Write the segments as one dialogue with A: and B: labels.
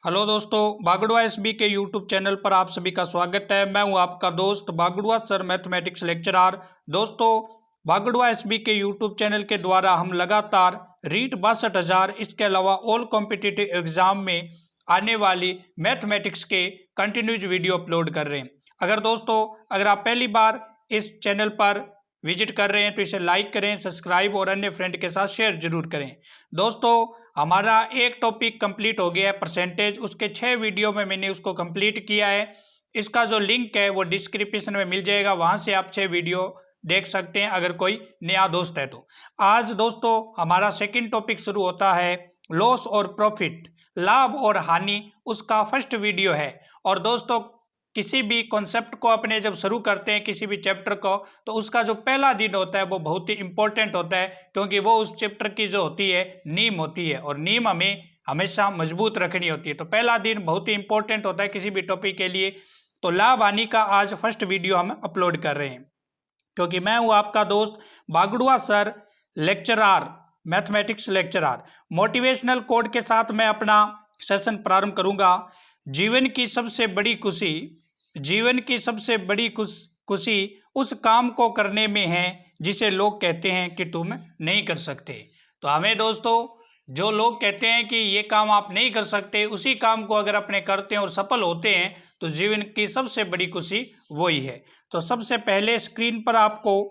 A: Hello दोस्तों, बागड़ुआ SB के YouTube channel पर आप सभी का स्वागत है। मैं हूं आपका दोस्त बागड़ुआ सर मैथमेटिक्स लेक्चरर। दोस्तों, बागड़ुआ एसबी के यूट्यूब चैनल के द्वारा हम लगातार रीट 62,000 इसके अलावा ऑल कॉम्पिटिटिव एग्जाम में आने वाली मैथमेटिक्स के कंटिन्यूज वीडियो अपलोड कर रहे हैं। अगर आप पहली बार इस चैनल पर विजिट कर रहे हैं तो इसे लाइक करें, सब्सक्राइब और अन्य फ्रेंड के साथ शेयर जरूर करें। दोस्तों, हमारा एक टॉपिक कंप्लीट हो गया है परसेंटेज, उसके 6 वीडियो में मैंने उसको कंप्लीट किया है। इसका जो लिंक है वो डिस्क्रिप्शन में मिल जाएगा, वहां से आप 6 वीडियो देख सकते हैं अगर कोई नया दोस्त है तो। आज दोस्तों हमारा सेकंड टॉपिक शुरू होता है लॉस और प्रॉफिट, लाभ और हानि, उसका फर्स्ट वीडियो है। और दोस्तों, किसी भी कॉन्सेप्ट को अपने जब शुरू करते हैं किसी भी चैप्टर को, तो उसका जो पहला दिन होता है वो बहुत ही इंपॉर्टेंट होता है, क्योंकि वो उस चैप्टर की जो होती है नींव होती है और नींव हमें हमेशा मजबूत रखनी होती है। तो पहला दिन बहुत ही इंपॉर्टेंट होता है किसी भी टॉपिक के लिए। तो लाभ हानि का आज फर्स्ट वीडियो हम अपलोड कर रहे हैं, क्योंकि मैं हूं आपका दोस्त Bagdua sir lecturer, mathematics lecturer. Motivational code के साथ मैं अपना सेशन प्रारंभ करूंगा। जीवन की सबसे बड़ी खुशी जीवन की सबसे बड़ी खुशी उस काम को करने में है जिसे लोग कहते हैं कि तुम नहीं कर सकते। तो हमें दोस्तों, जो लोग कहते हैं कि ये काम आप नहीं कर सकते, उसी काम को अगर अपने करते हैं और सफल होते हैं तो जीवन की सबसे बड़ी खुशी वही है। तो सबसे पहले स्क्रीन पर आपको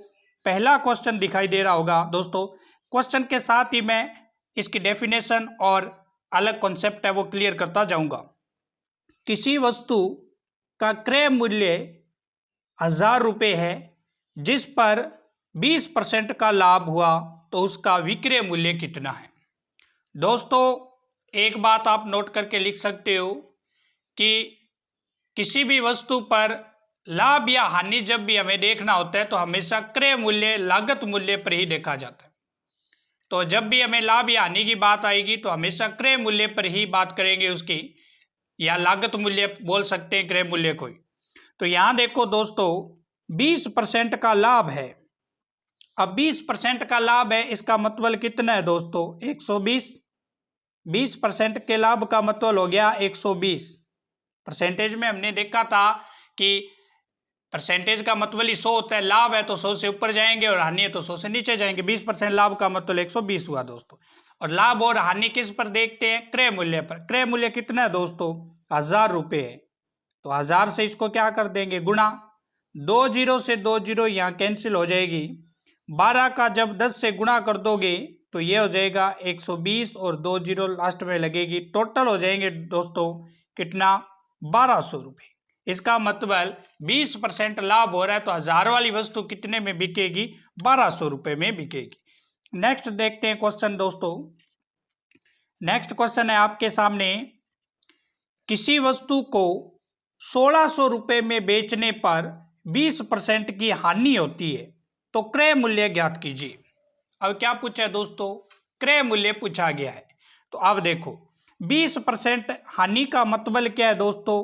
A: पहला क्वेश्चन दिखाई दे रहा होगा। दोस्तों, क्वेश्चन के साथ ही मैं इसकी डेफिनेशन और अलग कॉन्सेप्ट है वो क्लियर करता जाऊंगा। किसी वस्तु का क्रय मूल्य 1,000 रुपये है, जिस पर 20% का लाभ हुआ तो उसका विक्रय मूल्य कितना है। दोस्तों, एक बात आप नोट करके लिख सकते हो कि किसी भी वस्तु पर लाभ या हानि जब भी हमें देखना होता है तो हमेशा क्रय मूल्य, लागत मूल्य पर ही देखा जाता है। तो जब भी हमें लाभ या हानि की बात आएगी तो हमेशा क्रय मूल्य पर ही बात करेंगे उसकी, या लागत मूल्य बोल सकते हैं क्रय मूल्य को। तो यहां देखो दोस्तों, 20% का लाभ है। अब 20% का लाभ है, इसका मतलब कितना है दोस्तों? 120। 20% के लाभ का मतलब हो गया 120। परसेंटेज में हमने देखा था कि परसेंटेज का मतलब ही 100 होता है। लाभ है तो 100 से ऊपर जाएंगे और हानि है तो 100 से नीचे जाएंगे। 20% लाभ का मतलब 120 हुआ दोस्तों। और लाभ और हानि किस पर देखते हैं? क्रय मूल्य पर। क्रय मूल्य कितना है दोस्तों? 1,000 रुपये है। तो 1,000 से इसको क्या कर देंगे? गुणा। 2 जीरो से 2 जीरो यहाँ कैंसिल हो जाएगी। 12 का जब 10 से गुणा कर दोगे तो ये हो जाएगा 120 और 2 जीरो लास्ट में लगेगी। टोटल हो जाएंगे दोस्तों कितना? 1,200 रुपये। इसका मतलब 20% लाभ हो रहा है तो 1,000 वाली वस्तु कितने में बिकेगी? 1,200 रुपये में बिकेगी। नेक्स्ट देखते हैं क्वेश्चन दोस्तों। नेक्स्ट क्वेश्चन है आपके सामने। किसी वस्तु को 1,600 रुपये में बेचने पर 20% की हानि होती है, तो क्रय मूल्य ज्ञात कीजिए। अब क्या पूछा है दोस्तों? क्रय मूल्य पूछा गया है। तो अब देखो, 20% हानि का मतलब क्या है दोस्तों?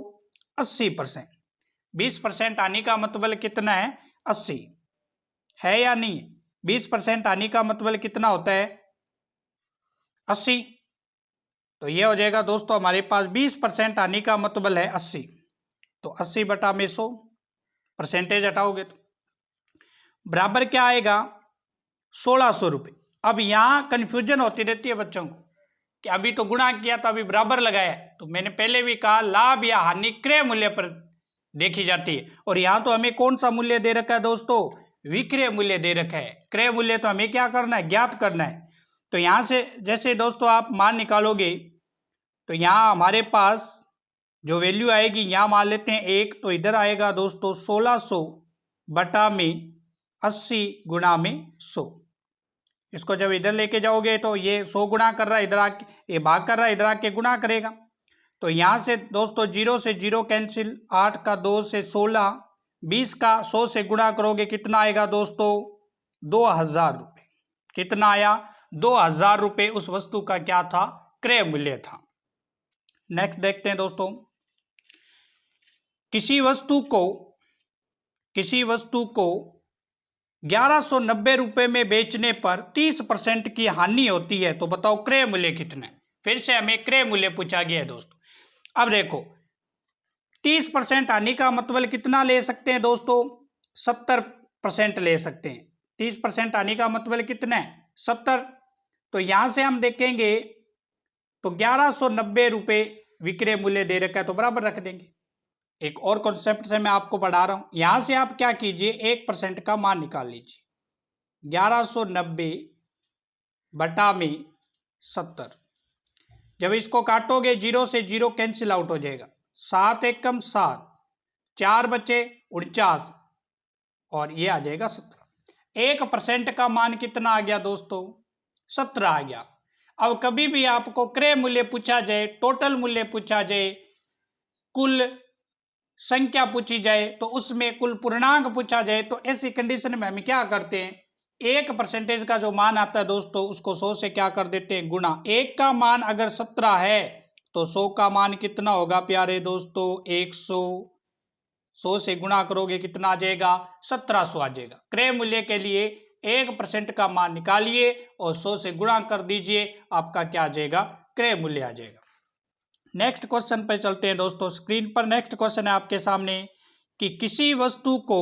A: 80%। 20% हानि का मतलब कितना है? 80 है या नहीं? 20% हानि का मतलब कितना होता है? 80। तो ये हो जाएगा दोस्तों हमारे पास 20% हानि का मतलब है 80। तो 80 बटा में 100, परसेंटेज हटाओगे तो बराबर क्या आएगा? 1,600 रुपये। अब यहां कंफ्यूजन होती रहती है बच्चों को कि अभी तो गुणा किया तो अभी बराबर लगाया। तो मैंने पहले भी कहा, लाभ या हानि क्रय मूल्य पर देखी जाती है। और यहां तो हमें कौन सा मूल्य दे रखा है दोस्तों? विक्रय मूल्य दे रखा है। क्रय मूल्य तो हमें क्या करना है? ज्ञात करना है। तो यहां से जैसे दोस्तों आप मान निकालोगे तो यहां हमारे पास जो वैल्यू आएगी, यहां मान लेते हैं 1, तो इधर आएगा दोस्तों 1,600 बटा में 80 गुणा में 100। इसको जब इधर लेके जाओगे तो ये 100 गुणा कर रहा है, इधर आके ये भाग कर रहा है, इधर आके गुणा करेगा। तो यहां से दोस्तों 0 से 0 कैंसिल, 8 का 2 से 16, 20 का 100 से गुणा करोगे कितना आएगा दोस्तों? 2,000 रुपये। कितना आया? 2,000 रुपये उस वस्तु का क्या था? क्रय मूल्य था। नेक्स्ट देखते हैं दोस्तों। किसी वस्तु को 1,190 रुपये में बेचने पर 30% की हानि होती है, तो बताओ क्रय मूल्य कितना है? फिर से हमें क्रय मूल्य पूछा गया है दोस्तों। अब देखो 30% हानि का मतलब कितना ले सकते हैं दोस्तों, 70% ले सकते हैं। 30% हानि का मतलब कितना है, 70। तो यहां से हम देखेंगे तो 1190 रुपए विक्रय मूल्य दे रखा है, तो बराबर रख देंगे। एक और कॉन्सेप्ट से मैं आपको पढ़ा रहा हूं, यहां से आप क्या कीजिए 1% का मान निकाल लीजिए। 1190 बटा में 70, जब इसको काटोगे 0 से 0 कैंसिल आउट हो जाएगा, 7 एकम 7, 4 बचे 49 और ये आ जाएगा 17। 1% का मान कितना आ गया दोस्तों, 17 आ गया। अब कभी भी आपको क्रय मूल्य पूछा जाए, टोटल मूल्य पूछा जाए, कुल संख्या पूछी जाए, तो उसमें कुल पूर्णांक पूछा जाए, तो ऐसी कंडीशन में हम क्या करते हैं, 1% का जो मान आता है दोस्तों उसको 100 से क्या कर देते हैं, गुणा। 1 का मान अगर 17 है तो 100 का मान कितना होगा प्यारे दोस्तों, 100। 100 से गुणा करोगे कितना आ जाएगा, 1700 आ जाएगा। क्रय मूल्य के लिए 1% का मान निकालिए और 100 से गुणा कर दीजिए, आपका क्या आ जाएगा, क्रय मूल्य आ जाएगा। नेक्स्ट क्वेश्चन पे चलते हैं दोस्तों। स्क्रीन पर नेक्स्ट क्वेश्चन है आपके सामने कि किसी वस्तु को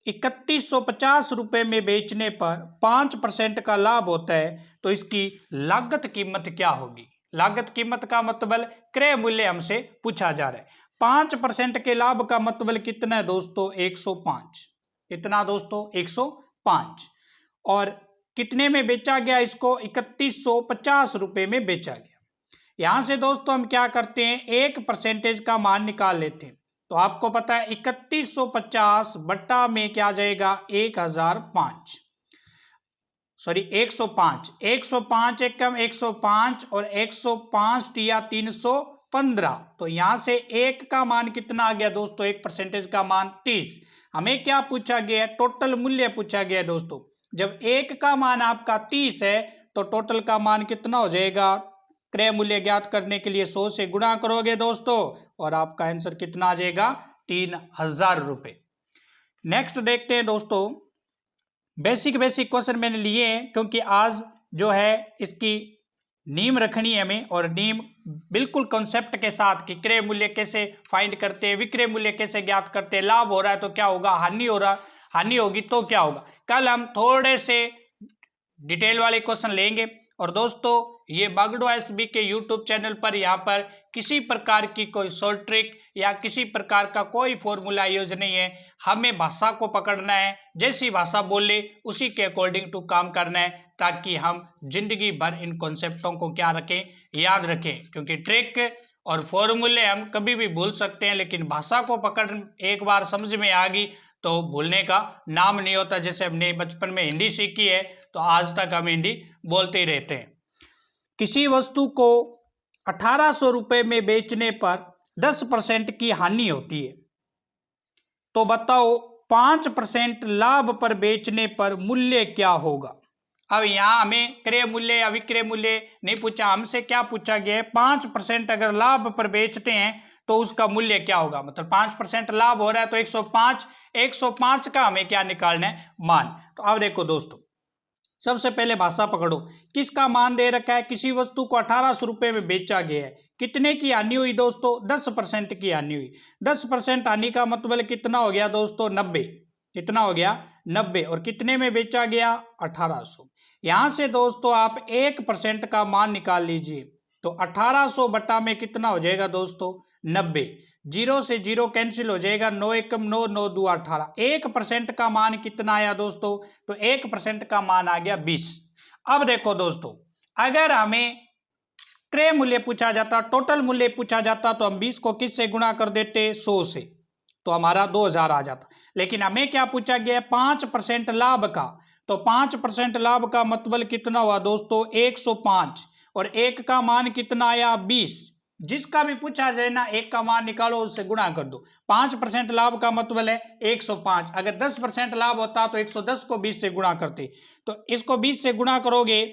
A: 3150 रुपए में बेचने पर 5% का लाभ होता है, तो इसकी लागत कीमत क्या होगी। लागत कीमत का मतलब क्रय मूल्य हमसे पूछा जा रहा है। 5% के लाभ का मतलब कितना है दोस्तों, 105। कितना दोस्तों, 105। और कितने में बेचा गया, इसको 3150 रुपए में बेचा गया। यहां से दोस्तों हम क्या करते हैं, 1% का मान निकाल लेते हैं। तो आपको पता है 3150 बट्टा में क्या जाएगा, 1005, सॉरी 105। 105 एकम 105 और 105 दिया 315। तो यहां से 1 का मान कितना आ गया दोस्तों, 1% का मान 30। हमें क्या पूछा गया है, टोटल मूल्य पूछा गया है दोस्तों। जब 1 का मान आपका 30 है तो टोटल का मान कितना हो जाएगा, क्रय मूल्य ज्ञात करने के लिए 100 से गुणा करोगे दोस्तों और आपका आंसर कितना आ जाएगा, 3000 रुपए। नेक्स्ट देखते हैं दोस्तों। बेसिक क्वेश्चन मैंने लिए हैं क्योंकि आज जो है इसकी नीम रखनी है हमें, और नीम बिल्कुल कॉन्सेप्ट के साथ कि क्रय मूल्य कैसे फाइंड करते हैं, विक्रय मूल्य कैसे ज्ञात करते हैं, लाभ हो रहा है तो क्या होगा, हानि हो रहा, हानि होगी तो क्या होगा। कल हम थोड़े से डिटेल वाले क्वेश्चन लेंगे। और दोस्तों ये बागड़ू एसबी के यूट्यूब चैनल पर यहाँ पर किसी प्रकार की कोई शॉर्ट ट्रिक या किसी प्रकार का कोई फॉर्मूला यूज नहीं है। हमें भाषा को पकड़ना है, जैसी भाषा बोले उसी के अकॉर्डिंग टू काम करना है, ताकि हम जिंदगी भर इन कॉन्सेप्टों को क्या रखें, याद रखें। क्योंकि ट्रिक और फॉर्मूले हम कभी भी भूल सकते हैं, लेकिन भाषा को पकड़ एक बार समझ में आ गई तो भूलने का नाम नहीं होता। जैसे हमने बचपन में हिंदी सीखी है तो आज तक हम हिंदी बोलते ही रहते हैं। किसी वस्तु को 1800 रुपए में बेचने पर 10% की हानि होती है, तो बताओ 5% लाभ पर बेचने पर मूल्य क्या होगा। अब यहां हमें क्रय मूल्य या विक्रय मूल्य नहीं पूछा, हमसे क्या पूछा गया है, 5% अगर लाभ पर बेचते हैं तो उसका मूल्य क्या होगा। मतलब 5% लाभ हो रहा है तो 105, 105 का हमें क्या निकालना है, मान। तो अब देखो दोस्तों, सबसे पहले भाषा पकड़ो। किसका मान दे रखा है, किसी वस्तु को 1800 रुपए में बेचा गया है, कितने की हानि हुई दोस्तों, 10% की हानि हुई। 10% हानि का मतलब कितना हो गया दोस्तों, 90। कितना हो गया, 90। और कितने में बेचा गया, 1800। यहां से दोस्तों आप 1% का मान निकाल लीजिए, तो 1800 बटा में कितना हो जाएगा दोस्तों, 90। 0 से 0 कैंसिल हो जाएगा, 9 एकम 9, 9 दो 18। 1% का मान कितना आया दोस्तों, तो 1% का मान आ गया 20। अब देखो दोस्तों, अगर हमें क्रय मूल्य पूछा जाता, टोटल मूल्य पूछा जाता, तो हम 20 को किस से गुणा कर देते, 100 से, तो हमारा 2000 आ जाता। लेकिन हमें क्या पूछा गया, 5% लाभ का। तो 5% लाभ का मतलब कितना हुआ दोस्तों, 105। और 1 का मान कितना आया, 20। जिसका भी पूछा जाए ना, 1 का मान निकालो उससे गुणा कर दो। 5% लाभ का मतलब है 105। अगर 10% लाभ होता तो 110 को 20 से गुणा करते। तो इसको 20 से गुणा करोगे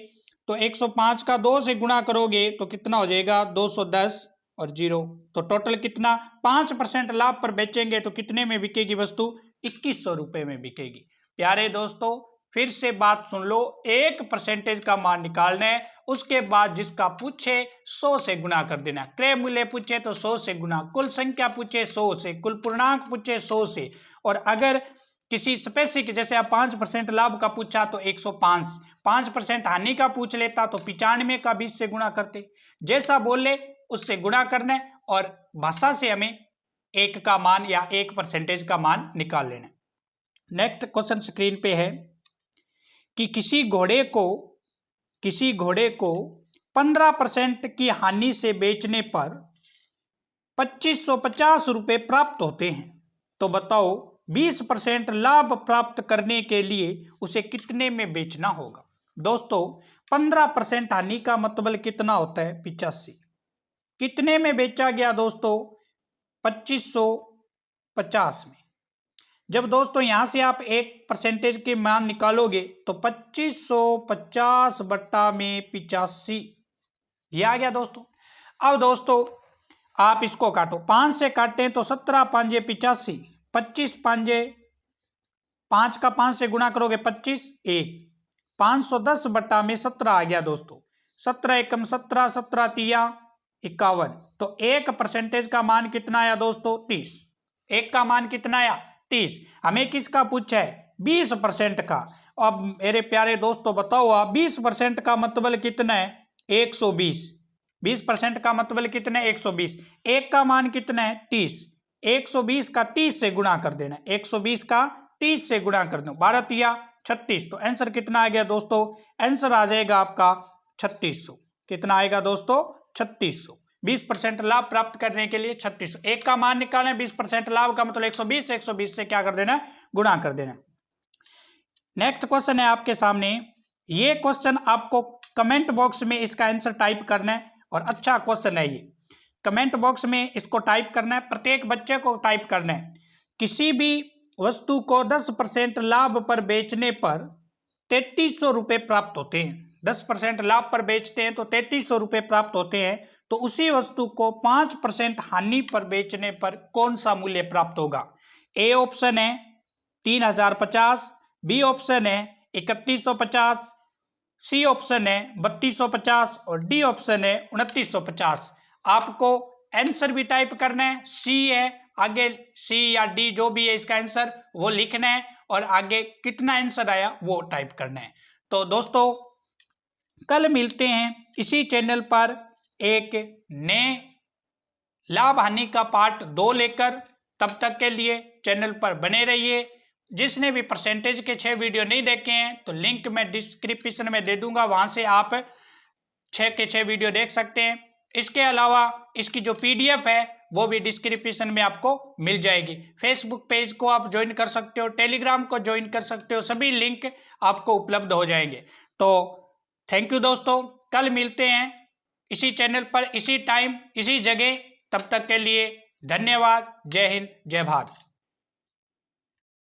A: तो 105 का 2 से गुणा करोगे तो कितना हो जाएगा, 210 और 0। तो टोटल कितना, 5% लाभ पर बेचेंगे तो कितने में बिकेगी वस्तु, 2100 रुपए में बिकेगी। प्यारे दोस्तों, फिर से बात सुन लो, 1% का मान निकालना है, उसके बाद जिसका पूछे 100 से गुना कर देना। क्रय मूल्य पूछे तो 100 से गुना, कुल संख्या पूछे 100 से, कुल पूर्णांक पूछे 100 से, और अगर किसी स्पेसिफिक जैसे आप 5% लाभ का पूछा तो 105, 5% हानि का पूछ लेता तो 95 का 20 से गुणा करते। जैसा बोले उससे गुणा करना है और भाषा से हमें 1 का मान या 1% का मान निकाल लेना है। नेक्स्ट क्वेश्चन स्क्रीन पे है कि किसी घोड़े को 15% की हानि से बेचने पर 2550 रुपए प्राप्त होते हैं, तो बताओ 20% लाभ प्राप्त करने के लिए उसे कितने में बेचना होगा। दोस्तों 15% हानि का मतलब कितना होता है 85, कितने में बेचा गया दोस्तों 2550 में। जब दोस्तों यहां से आप 1% के मान निकालोगे तो 2550 बट्टा में 85 ये आ गया दोस्तों। अब दोस्तों आप इसको काटो, 5 से काटें तो 17 पांजे 85, 25 पांजे 5 का 5 से गुणा करोगे 25, 1, 510 बट्टा में 17 आ गया दोस्तों। 17 एकम 17, 17 तिया 51, तो 1% का मान कितना आया दोस्तों 30। 1 का मान कितना आया 30। हमें किसका पूछा है 20% का। अब मेरे प्यारे दोस्तों बताओ आप 20% का मतलब कितना है 120, 20% का मतलब कितना है 120, 1 का मान कितना है 30, 120 का 30 से गुणा कर देना, 120 का 30 से गुणा कर दो, 12 तिया 36, तो आंसर कितना आ गया दोस्तों, आंसर आ जाएगा आपका 3600। कितना आएगा दोस्तों 3600। 20% लाभ प्राप्त करने के लिए 3600, 1 का मान निकालना है, 20% लाभ का मतलब 120, 120 से क्या कर देना गुणा कर देना। नेक्स्ट क्वेश्चन है आपके सामने, ये क्वेश्चन आपको कमेंट बॉक्स में इसका आंसर टाइप करना है और अच्छा क्वेश्चन है ये, कमेंट बॉक्स में इसको टाइप करना है, प्रत्येक बच्चे को टाइप करना है। किसी भी वस्तु को 10% लाभ पर बेचने पर 3300 रुपए प्राप्त होते हैं। 10% लाभ पर बेचते हैं तो 3300 रुपए प्राप्त होते हैं, तो उसी वस्तु को 5% हानि पर बेचने पर कौन सा मूल्य प्राप्त होगा। ए ऑप्शन है 3050, बी ऑप्शन है 3150, सी ऑप्शन है 3250 और डी ऑप्शन है 2950। आपको आंसर भी टाइप करना है, सी है आगे, सी या डी जो भी है इसका आंसर वो लिखना है और आगे कितना आंसर आया वो टाइप करना है। तो दोस्तों कल मिलते हैं इसी चैनल पर एक नए लाभ हानि का पार्ट 2 लेकर, तब तक के लिए चैनल पर बने रहिए। जिसने भी परसेंटेज के 6 वीडियो नहीं देखे हैं तो लिंक मैं डिस्क्रिप्शन में दे दूंगा, वहां से आप 6 के 6 वीडियो देख सकते हैं। इसके अलावा इसकी जो पीडीएफ है वो भी डिस्क्रिप्शन में आपको मिल जाएगी। फेसबुक पेज को आप ज्वाइन कर सकते हो, टेलीग्राम को ज्वाइन कर सकते हो, सभी लिंक आपको उपलब्ध हो जाएंगे। तो थैंक यू दोस्तों, कल मिलते हैं इसी चैनल पर, इसी टाइम, इसी जगह। तब तक के लिए धन्यवाद। जय हिंद, जय भारत।